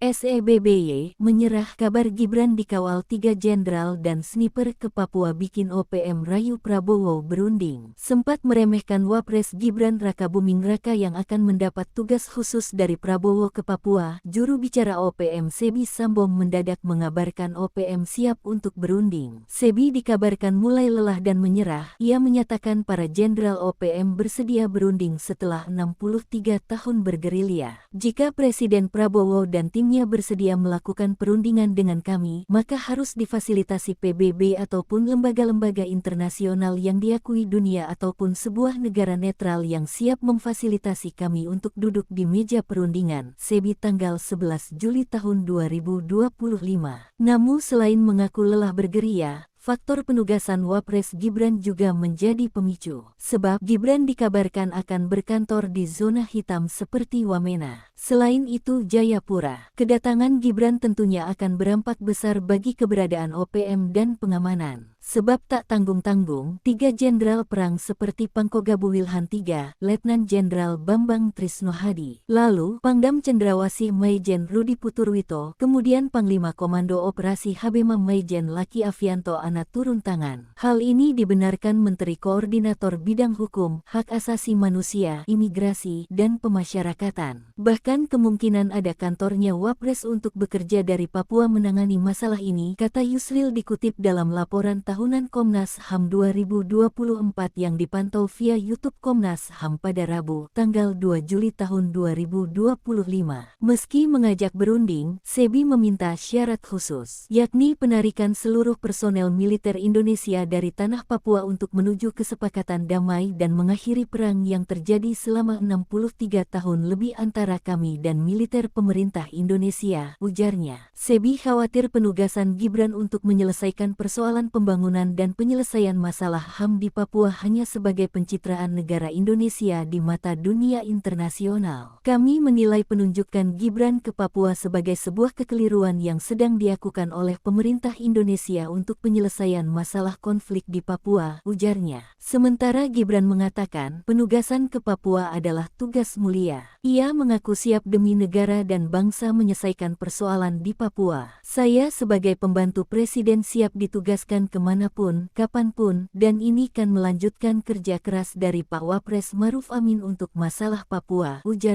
SEBBY menyerah, kabar Gibran dikawal 3 jenderal dan sniper ke Papua bikin OPM rayu Prabowo berunding. Sempat meremehkan Wapres Gibran Rakabuming Raka yang akan mendapat tugas khusus dari Prabowo ke Papua, juru bicara OPM Sebi Sambom mendadak mengabarkan OPM siap untuk berunding. Sebi dikabarkan mulai lelah dan menyerah. Ia menyatakan para jenderal OPM bersedia berunding setelah 63 tahun bergerilya. Jika Presiden Prabowo dan timnya bersedia melakukan perundingan dengan kami, maka harus difasilitasi PBB ataupun lembaga-lembaga internasional yang diakui dunia ataupun sebuah negara netral yang siap memfasilitasi kami untuk duduk di meja perundingan. Sebi tanggal 11 Juli tahun 2025. Namun selain mengaku lelah bergerilya, faktor penugasan Wapres Gibran juga menjadi pemicu. Sebab Gibran dikabarkan akan berkantor di zona hitam seperti Wamena. Selain itu Jayapura. Kedatangan Gibran tentunya akan berdampak besar bagi keberadaan OPM dan pengamanan. Sebab tak tanggung-tanggung, 3 jenderal perang seperti Pangkogabu Wilhan III, Letnan Jenderal Bambang Trisno Hadi, lalu Pangdam Cendrawasih Maijen Rudi Puturwito, kemudian Panglima Komando Operasi Habema Maijen Laki Avianto Ana turun tangan. Hal ini dibenarkan Menteri Koordinator Bidang Hukum, Hak Asasi Manusia, Imigrasi, dan Pemasyarakatan. Bahkan kemungkinan ada kantornya Wapres untuk bekerja dari Papua menangani masalah ini, kata Yusril dikutip dalam laporan tahunan Komnas HAM 2024 yang dipantau via YouTube Komnas HAM pada Rabu, tanggal 2 Juli tahun 2025. Meski mengajak berunding, Sebi meminta syarat khusus, yakni penarikan seluruh personel militer Indonesia dari tanah Papua untuk menuju kesepakatan damai dan mengakhiri perang yang terjadi selama 63 tahun lebih antara kami dan militer pemerintah Indonesia, ujarnya. Sebi khawatir penugasan Gibran untuk menyelesaikan persoalan pembangunan dan penyelesaian masalah HAM di Papua hanya sebagai pencitraan negara Indonesia di mata dunia internasional. Kami menilai penunjukan Gibran ke Papua sebagai sebuah kekeliruan yang sedang dilakukan oleh pemerintah Indonesia untuk penyelesaian masalah konflik di Papua, ujarnya. Sementara Gibran mengatakan penugasan ke Papua adalah tugas mulia. Ia mengaku siap demi negara dan bangsa menyelesaikan persoalan di Papua. Saya sebagai pembantu presiden siap ditugaskan kemanapun, kapanpun, dan ini kan melanjutkan kerja keras dari Pak Wapres Maruf Amin untuk masalah Papua, ujar